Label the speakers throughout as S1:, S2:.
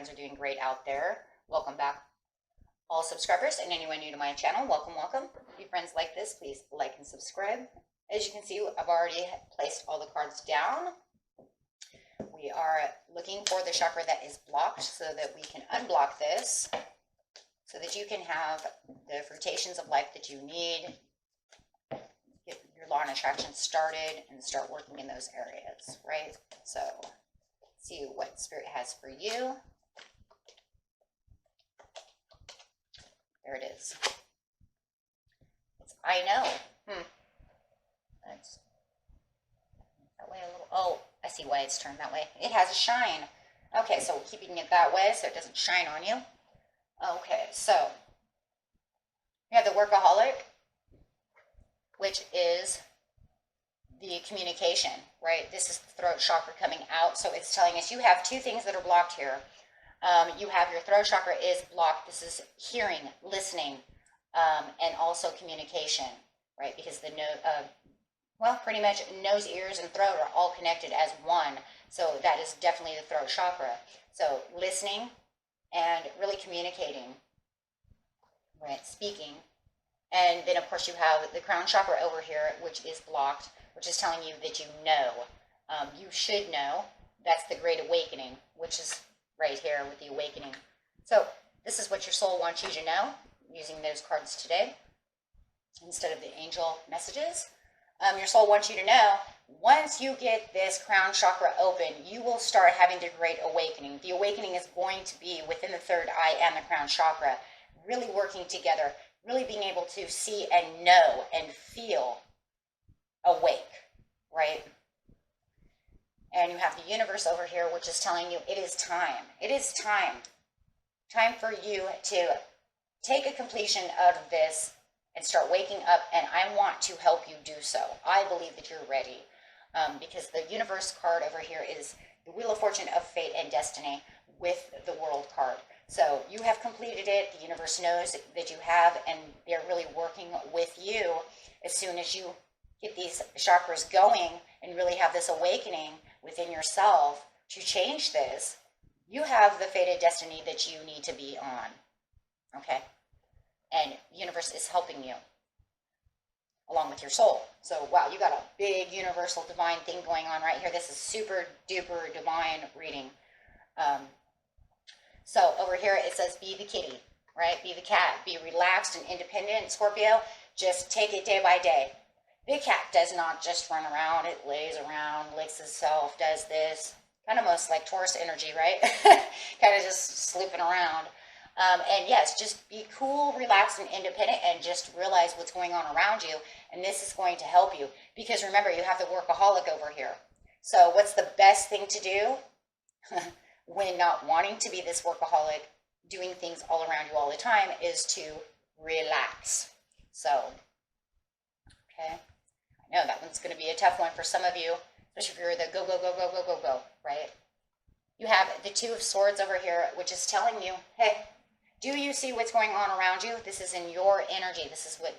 S1: friends are doing great out there. Welcome back, all subscribers, and anyone new to my channel, welcome, welcome. If you friends like this, please like and subscribe. As you can see, I've already placed all the cards down. We are looking for the chakra that is blocked so that we can unblock this, so that you can have the fruitations of life that you need. Get your law and attraction started and start working in those areas, right? So see what Spirit has for you. There it is. It's I know. That's that way a little. Oh, I see why it's turned that way. It has a shine. Okay, so we're keeping it that way so it doesn't shine on you. Okay, so you have the workaholic, which is the communication, right? This is the throat chakra coming out. So it's telling us you have two things that are blocked here. You have your throat chakra is blocked. This is hearing, listening, and also communication, right? Because the pretty much nose, ears, and throat are all connected as one. So that is definitely the throat chakra. So listening and really communicating, right? Speaking. And then, of course, you have the crown chakra over here, which is blocked, which is telling you that you know. You should know. That's the Great Awakening, which is right here with the awakening. So this is what your soul wants you to know, using those cards today instead of the angel messages. Your soul wants you to know, once you get this crown chakra open, you will start having the Great Awakening. The awakening is going to be within the third eye and the crown chakra, really working together, really being able to see and know and feel awake, right? And you have the universe over here, which is telling you it is time. It is time. Time for you to take a completion out of this and start waking up, and I want to help you do so. I believe that you're ready, because the universe card over here is the Wheel of Fortune of Fate and Destiny with the World card. So you have completed it. The universe knows that you have, and they're really working with you. As soon as you get these chakras going and really have this awakening within yourself to change this, you have the fated destiny that you need to be on, okay? And the universe is helping you along with your soul. So, wow, you got a big universal divine thing going on right here. This is super duper divine reading. So over here it says be the kitty, right? Be the cat. Be relaxed and independent, Scorpio. Just take it day by day. The cat does not just run around. It lays around, licks itself, does this. Kind of most like Taurus energy, right? Kind of just sleeping around. And yes, just be cool, relaxed, and independent, and just realize what's going on around you. And this is going to help you. Because remember, you have the workaholic over here. So what's the best thing to do when not wanting to be this workaholic, doing things all around you all the time, is to relax. So, okay. I know that one's going to be a tough one for some of you, especially if you're the go, go, go, go, go, go, go, right? You have the Two of Swords over here, which is telling you, hey, do you see what's going on around you? This is in your energy. This is what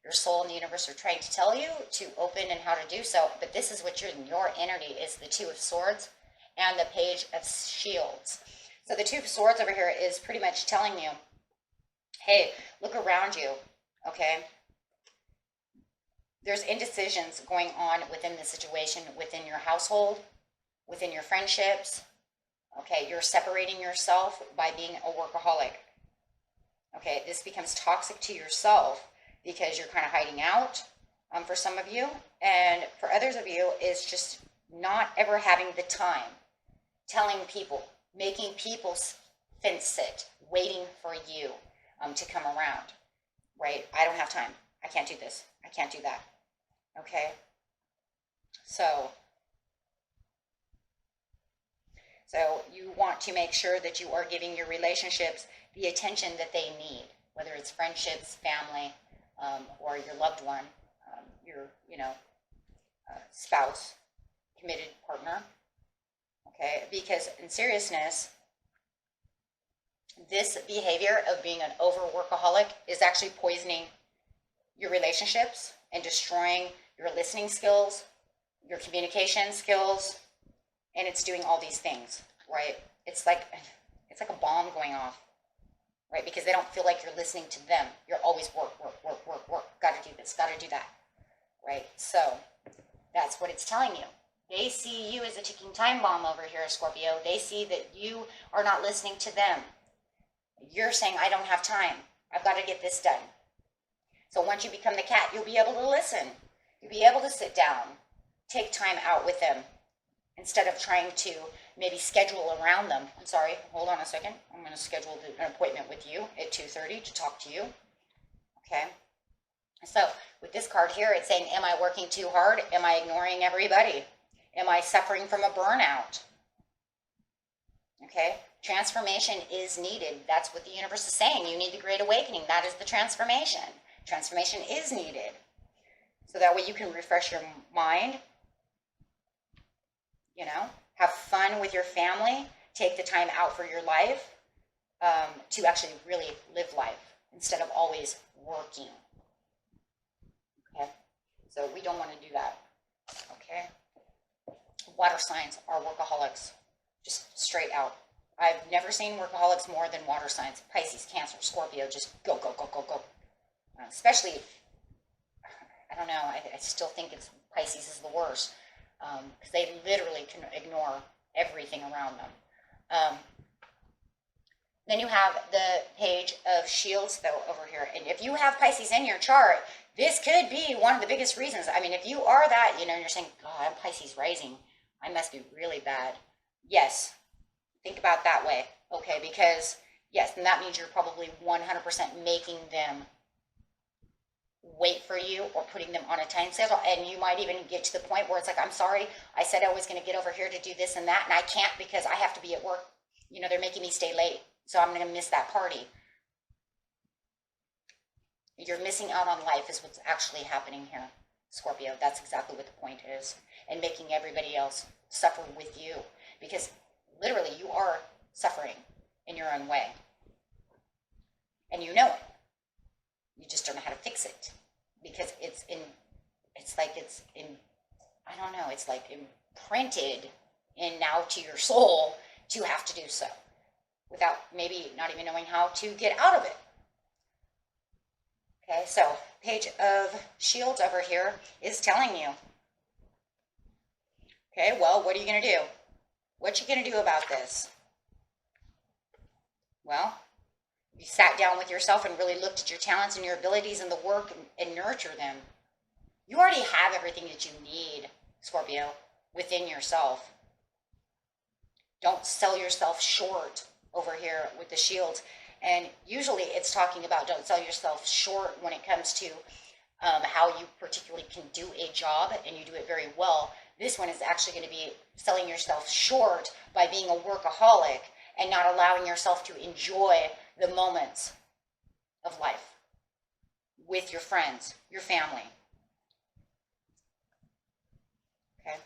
S1: your soul and the universe are trying to tell you to open and how to do so. But this is what you're in your energy, is the Two of Swords and the Page of Shields. So the Two of Swords over here is pretty much telling you, hey, look around you, okay? There's indecisions going on within the situation, within your household, within your friendships. Okay, you're separating yourself by being a workaholic. Okay, this becomes toxic to yourself because you're kind of hiding out for some of you. And for others of you, it's just not ever having the time, telling people, making people fence sit, waiting for you to come around, right? I don't have time. I can't do this. I can't do that. Okay? So you want to make sure that you are giving your relationships the attention that they need, whether it's friendships, family, or your loved one, your, spouse, committed partner. Okay? Because in seriousness, this behavior of being an over-workaholic is actually poisoning your relationships and destroying your listening skills, your communication skills, and it's doing all these things, right? It's like It's like a bomb going off, right? Because they don't feel like you're listening to them. You're always work, work, work, work, work. Got to do this, got to do that, right? So that's what it's telling you. They see you as a ticking time bomb over here, Scorpio. They see that you are not listening to them. You're saying, I don't have time. I've got to get this done. So once you become the cat, you'll be able to listen. You'll be able to sit down, take time out with them, instead of trying to maybe schedule around them. I'm sorry, hold on a second. I'm going to schedule an appointment with you at 2:30 to talk to you. Okay? So with this card here, it's saying, am I working too hard? Am I ignoring everybody? Am I suffering from a burnout? Okay? Transformation is needed. That's what the universe is saying. You need the Great Awakening. That is the transformation. Transformation is needed. So that way you can refresh your mind, you know, have fun with your family, take the time out for your life, to actually really live life instead of always working. Okay? So we don't want to do that. Okay? Water signs are workaholics. Just straight out. I've never seen workaholics more than water signs. Pisces, Cancer, Scorpio, just go, go, go, go, go. Especially, I don't know, I still think it's Pisces is the worst. Because they literally can ignore everything around them. Then you have the Page of Shields, though, over here. And if you have Pisces in your chart, this could be one of the biggest reasons. I mean, if you are that, you know, and you're saying, God, I'm Pisces rising. I must be really bad. Yes. Think about that way. Okay, because, yes, and that means you're probably 100% making them wait for you or putting them on a time schedule, and you might even get to the point where it's like, I'm sorry, I said I was going to get over here to do this and that, and I can't because I have to be at work. You know, they're making me stay late, so I'm going to miss that party. You're missing out on life is what's actually happening here, Scorpio. That's exactly what the point is. And making everybody else suffer with you, because literally you are suffering in your own way. And you know it. You just don't know how to fix it, because it's like imprinted in now to your soul to have to do so, without maybe not even knowing how to get out of it. Okay, so Page of Shields over here is telling you, okay, well, what are you going to do? What you going to do about this? Well, you sat down with yourself and really looked at your talents and your abilities and the work and nurture them. You already have everything that you need, Scorpio, within yourself. Don't sell yourself short over here with the shields. And usually it's talking about don't sell yourself short when it comes to how you particularly can do a job and you do it very well. This one is actually going to be selling yourself short by being a workaholic and not allowing yourself to enjoy the moments of life with your friends, your family. Okay?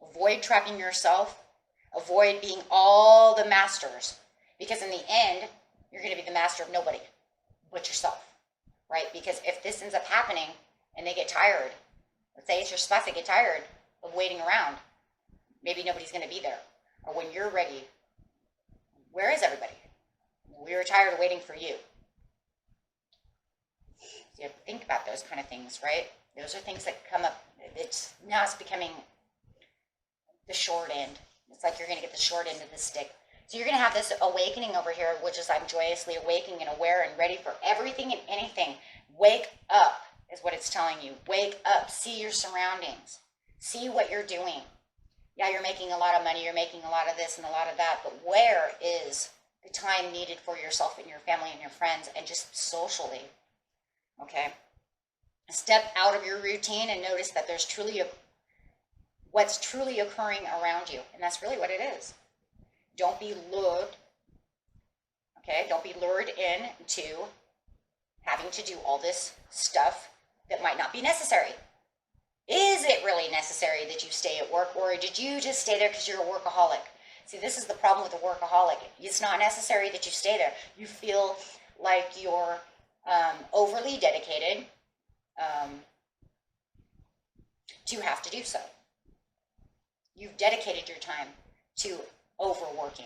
S1: Avoid trapping yourself. Avoid being all the masters. Because in the end, you're going to be the master of nobody but yourself. Right? Because if this ends up happening and they get tired, let's say it's your spouse, they get tired of waiting around, maybe nobody's going to be there. Or when you're ready, where is everybody? We were tired of waiting for you. So you have to think about those kind of things, right? Those are things that come up. Now it's becoming the short end. It's like you're going to get the short end of the stick. So you're going to have this awakening over here, which is I'm joyously awakening and aware and ready for everything and anything. Wake up is what it's telling you. Wake up. See your surroundings. See what you're doing. Yeah, you're making a lot of money. You're making a lot of this and a lot of that. But where is the time needed for yourself and your family and your friends and just socially? Okay? Step out of your routine and notice that there's what's truly occurring around you. And that's really what it is. Don't be lured, okay? Don't be lured into having to do all this stuff that might not be necessary. Is it really necessary that you stay at work, or did you just stay there because you're a workaholic? See, this is the problem with a workaholic. It's not necessary that you stay there. You feel like you're overly dedicated to have to do so. You've dedicated your time to overworking.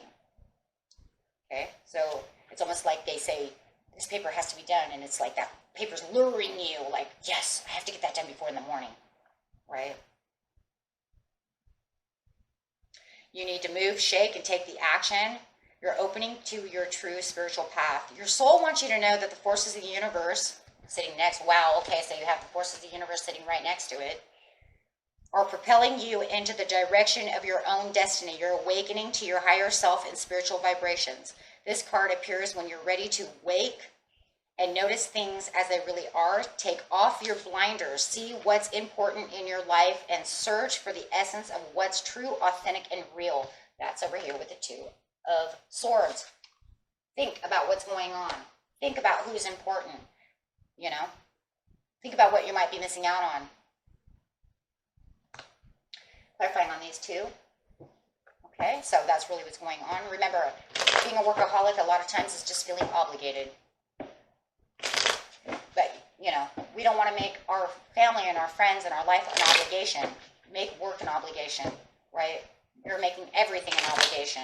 S1: Okay, so it's almost like they say, this paper has to be done, and it's like that paper's luring you, like, yes, I have to get that done before in the morning, right? You need to move, shake, and take the action. You're opening to your true spiritual path. Your soul wants you to know that the forces of the universe sitting next, wow, okay, so you have the forces of the universe sitting right next to it, are propelling you into the direction of your own destiny. You're awakening to your higher self and spiritual vibrations. This card appears when you're ready to wake and notice things as they really are. Take off your blinders, see what's important in your life, and search for the essence of what's true, authentic, and real. That's over here with the Two of Swords. Think about what's going on. Think about who's important, you know? Think about what you might be missing out on. Clarifying on these two. Okay, so that's really what's going on. Remember, being a workaholic a lot of times is just feeling obligated. But, you know, we don't want to make our family and our friends and our life an obligation. Make work an obligation, right? You're making everything an obligation.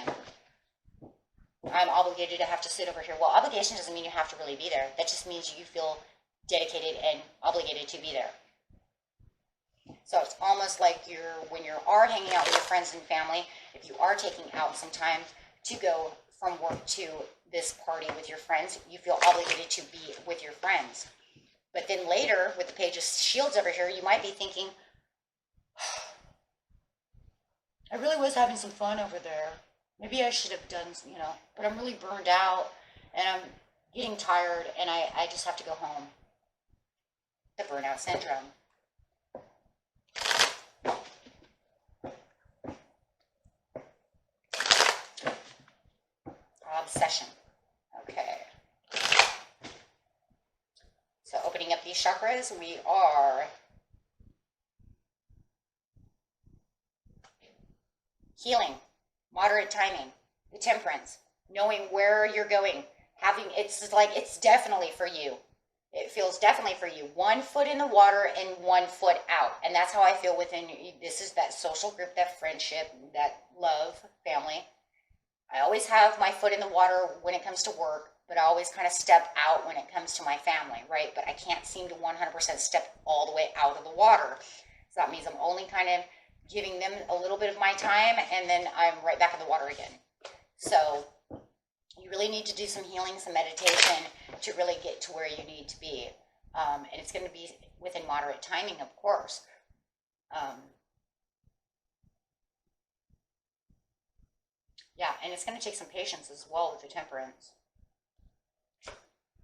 S1: I'm obligated to have to sit over here. Well, obligation doesn't mean you have to really be there. That just means you feel dedicated and obligated to be there. So it's almost like when you are hanging out with your friends and family, if you are taking out some time to go from work to this party with your friends, you feel obligated to be with your friends. But then later, with the Page of Shields over here, you might be thinking, I really was having some fun over there. Maybe I should have done, you know, but I'm really burned out and I'm getting tired and I just have to go home. The burnout syndrome. Obsession. Okay. So opening up these chakras, we are healing, moderate timing, the temperance, knowing where you're going, it's like it's definitely for you. It feels definitely for you. 1 foot in the water and 1 foot out. And that's how I feel within you. This is that social group, that friendship, that love, family. I always have my foot in the water when it comes to work, but I always kind of step out when it comes to my family, right? But I can't seem to 100% step all the way out of the water. So that means I'm only kind of giving them a little bit of my time, and then I'm right back in the water again. So you really need to do some healing, some meditation to really get to where you need to be. And it's going to be within moderate timing, of course. Yeah, and it's going to take some patience as well with the temperance.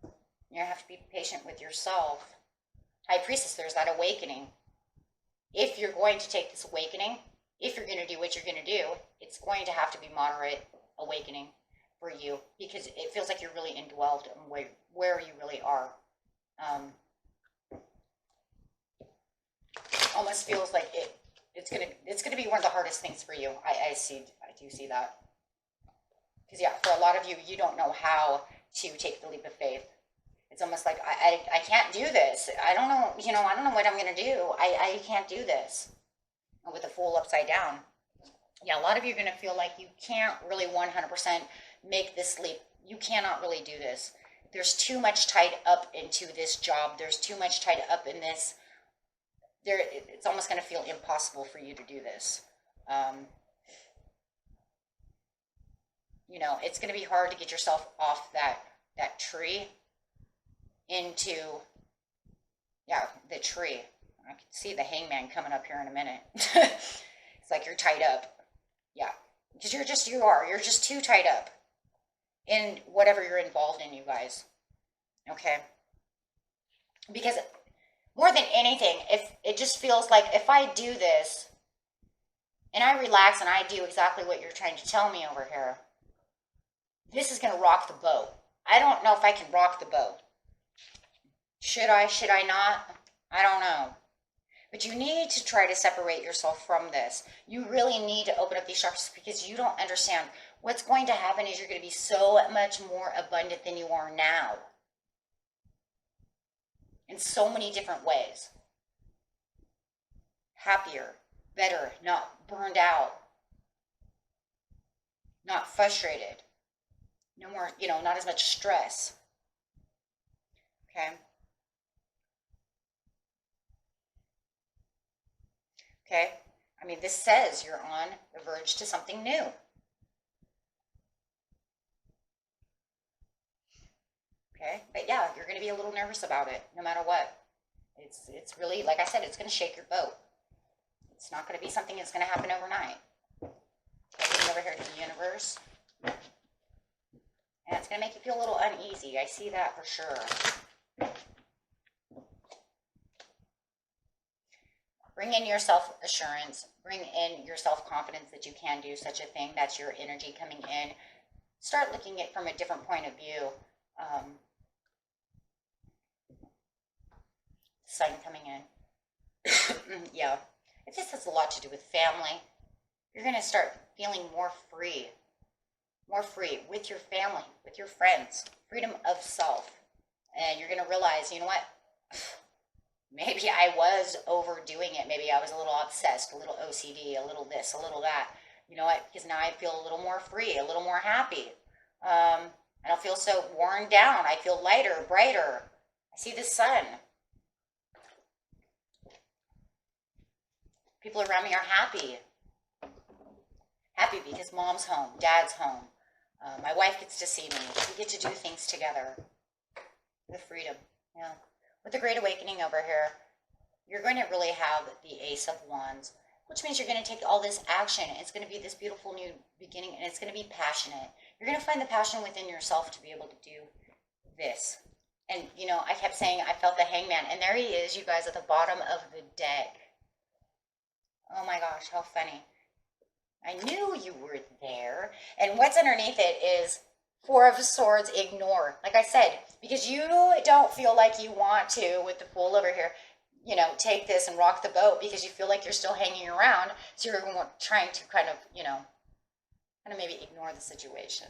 S1: You're going to have to be patient with yourself. High Priestess, there's that awakening. If you're going to take this awakening, if you're going to do what you're going to do, it's going to have to be moderate awakening for you, because it feels like you're really indwelled in where you really are. Almost feels like it's gonna be one of the hardest things for you. I do see that, because yeah, for a lot of you, you don't know how to take the leap of faith. It's almost like I can't do this. I don't know, I don't know what I'm gonna do. I can't do this. With the Fool upside down. Yeah, a lot of you are gonna feel like you can't really 100% make this leap. You cannot really do this. There's too much tied up into this job. There's too much tied up in this. It's almost going to feel impossible for you to do this. It's going to be hard to get yourself off that tree into, the tree. I can see the hangman coming up here in a minute. It's like you're tied up. Yeah, because you're just too tied up in whatever you're involved in, you guys. Okay? Because more than anything, if it just feels like if I do this and I relax and I do exactly what you're trying to tell me over here, this is going to rock the boat. I don't know if I can rock the boat. Should I not? I don't know. But you need to try to separate yourself from this. You really need to open up these chakras, because you don't understand. What's going to happen is you're going to be so much more abundant than you are now. In so many different ways. Happier, better, not burned out. not frustrated. No more, not as much stress. Okay. Okay. I mean, this says you're on the verge to something new. Okay. But yeah, you're going to be a little nervous about it, no matter what. It's really, like I said, it's going to shake your boat. It's not going to be something that's going to happen overnight. Looking over here to the universe. And it's going to make you feel a little uneasy. I see that for sure. Bring in your self-assurance. Bring in your self-confidence that you can do such a thing. That's your energy coming in. Start looking at it from a different point of view. Sun coming in. Yeah. This has a lot to do with family. You're going to start feeling more free with your family, with your friends, freedom of self. And you're going to realize, you know what? Maybe I was overdoing it. Maybe I was a little obsessed, a little OCD, a little this, a little that. You know what? Because now I feel a little more free, a little more happy. I don't feel so worn down. I feel lighter, brighter. I see the sun. People around me are happy. Happy because mom's home, dad's home. My wife gets to see me. We get to do things together. The freedom, yeah. With the Great Awakening over here, you're going to really have the Ace of Wands, which means you're going to take all this action. It's going to be this beautiful new beginning, and it's going to be passionate. You're going to find the passion within yourself to be able to do this. And, I kept saying I felt the Hangman, and there he is, you guys, at the bottom of the deck. Oh my gosh, how funny. I knew you were there. And what's underneath it is Four of Swords, ignore. Like I said, because you don't feel like you want to, with the Fool over here, take this and rock the boat because you feel like you're still hanging around. So you're trying to kind of maybe ignore the situation.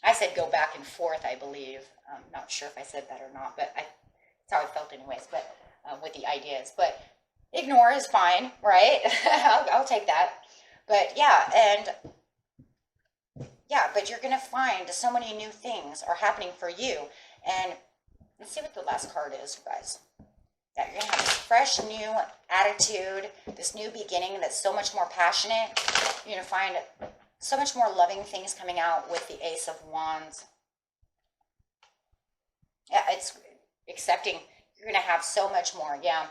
S1: I said go back and forth, I believe. I'm not sure if I said that or not, but that's how I felt anyways, but with the ideas. But ignore is fine, right? I'll take that. But yeah, but you're going to find so many new things are happening for you. And let's see what the last card is, you guys. That you're going to have this fresh new attitude, this new beginning that's so much more passionate. You're going to find so much more loving things coming out with the Ace of Wands. Yeah, it's accepting. You're going to have so much more, yeah.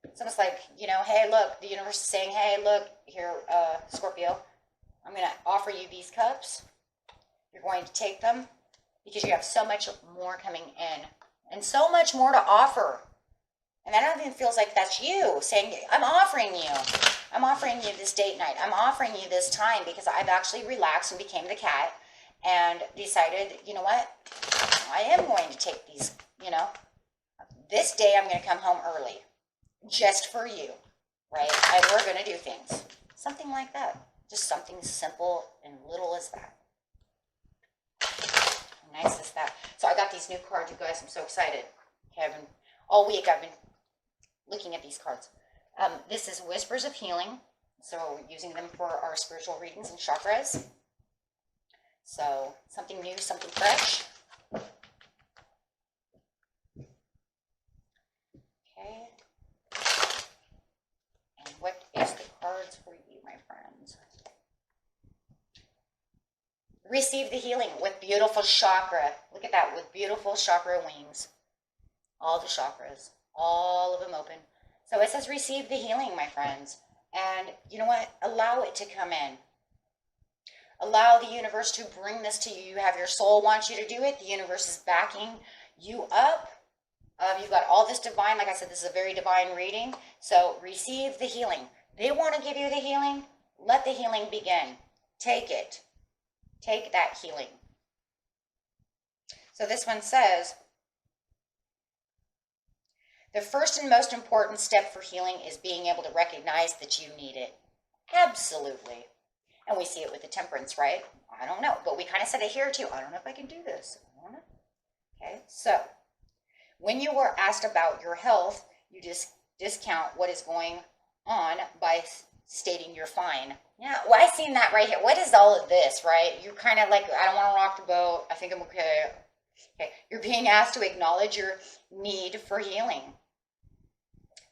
S1: It's almost like, hey, look, the universe is saying, hey, look, here, Scorpio, I'm going to offer you these cups. You're going to take them because you have so much more coming in and so much more to offer. And that even feels like that's you saying, I'm offering you this date night. I'm offering you this time because I've actually relaxed and became the cat and decided, you know what, I am going to take these, this day I'm going to come home early. Just for you, right? And we're going to do things. Something like that. Just something simple and little as that. How nice is that? So I got these new cards, you guys. I'm so excited. Okay, all week I've been looking at these cards. This is Whispers of Healing. So we're using them for our spiritual readings and chakras. So something new, something fresh. Okay. What is the cards for you, my friends? Receive the healing with beautiful chakra. Look at that, with beautiful chakra wings. All the chakras, all of them open. So it says receive the healing, my friends. And you know what? Allow it to come in. Allow the universe to bring this to you. You have your soul wants you to do it. The universe is backing you up. You've got all this divine, like I said, this is a very divine reading. So receive the healing. They want to give you the healing. Let the healing begin. Take it. Take that healing. So this one says, the first and most important step for healing is being able to recognize that you need it. Absolutely. And we see it with the temperance, right? I don't know, but we kind of said it here too. I don't know if I can do this. I don't know. Okay, so when you were asked about your health, you just discount what is going on by stating you're fine. Yeah, well, I seen that right here. What is all of this, right? You're kind of like, I don't want to rock the boat. I think I'm okay. Okay, you're being asked to acknowledge your need for healing.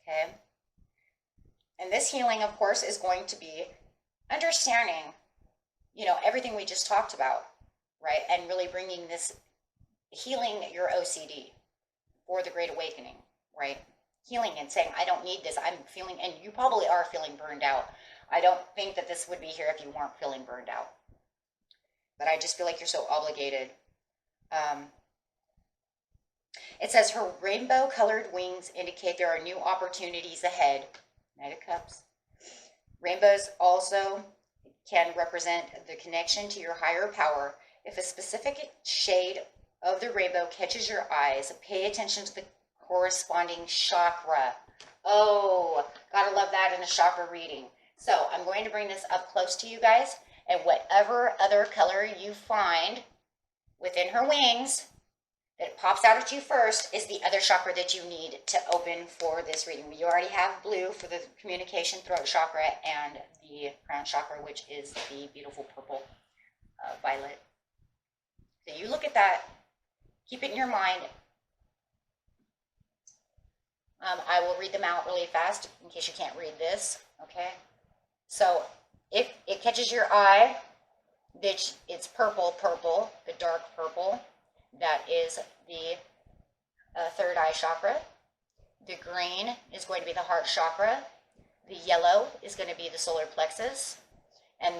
S1: Okay, and this healing, of course, is going to be understanding, you know, everything we just talked about, right? And really bringing this healing your OCD for the Great Awakening, right? Healing and saying, I don't need this. I'm feeling, and you probably are feeling burned out. I don't think that this would be here if you weren't feeling burned out. But I just feel like you're so obligated. It says her rainbow-colored wings indicate there are new opportunities ahead. Knight of Cups. Rainbows also can represent the connection to your higher power. If a specific shade of the rainbow catches your eyes, pay attention to the corresponding chakra. Oh, gotta love that in a chakra reading. So I'm going to bring this up close to you guys, and whatever other color you find within her wings that pops out at you first is the other chakra that you need to open for this reading. You already have blue for the communication throat chakra and the crown chakra, which is the beautiful purple violet. So you look at that, keep it in your mind. I will read them out really fast in case you can't read this, okay? So if it catches your eye, it's purple, the dark purple. That is the third eye chakra. The green is going to be the heart chakra. The yellow is going to be the solar plexus. And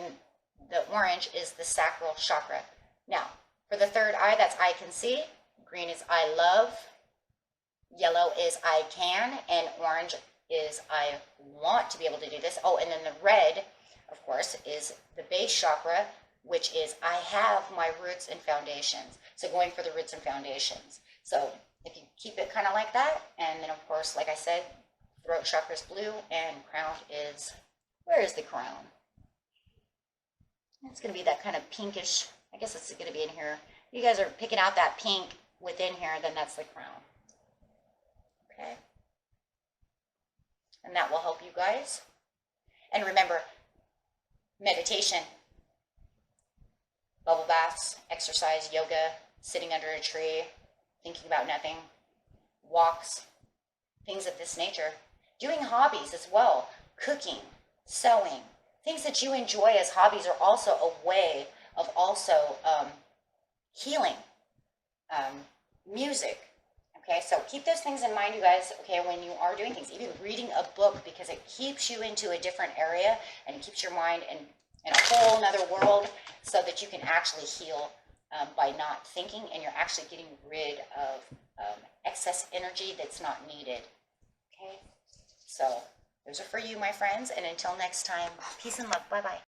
S1: the orange is the sacral chakra. Now, for the third eye, that's I can see. Green is I love. Yellow is I can. And orange is I want to be able to do this. Oh, and then the red, of course, is the base chakra, which is I have my roots and foundations. So going for the roots and foundations. So if you keep it kind of like that, and then of course, like I said, throat chakra is blue and crown is, where is the crown? It's going to be that kind of pinkish, I guess it's going to be in here. You guys are picking out that pink within here, then that's the crown. Okay? And that will help you guys. And remember, meditation, bubble baths, exercise, yoga, sitting under a tree, thinking about nothing, walks, things of this nature. Doing hobbies as well, cooking, sewing, things that you enjoy as hobbies are also a way of also healing. Music. Okay, so keep those things in mind, you guys, okay, when you are doing things. Even reading a book, because it keeps you into a different area and keeps your mind in a whole nother world, so that you can actually heal by not thinking, and you're actually getting rid of excess energy that's not needed. Okay, so those are for you, my friends, and until next time, peace and love. Bye-bye.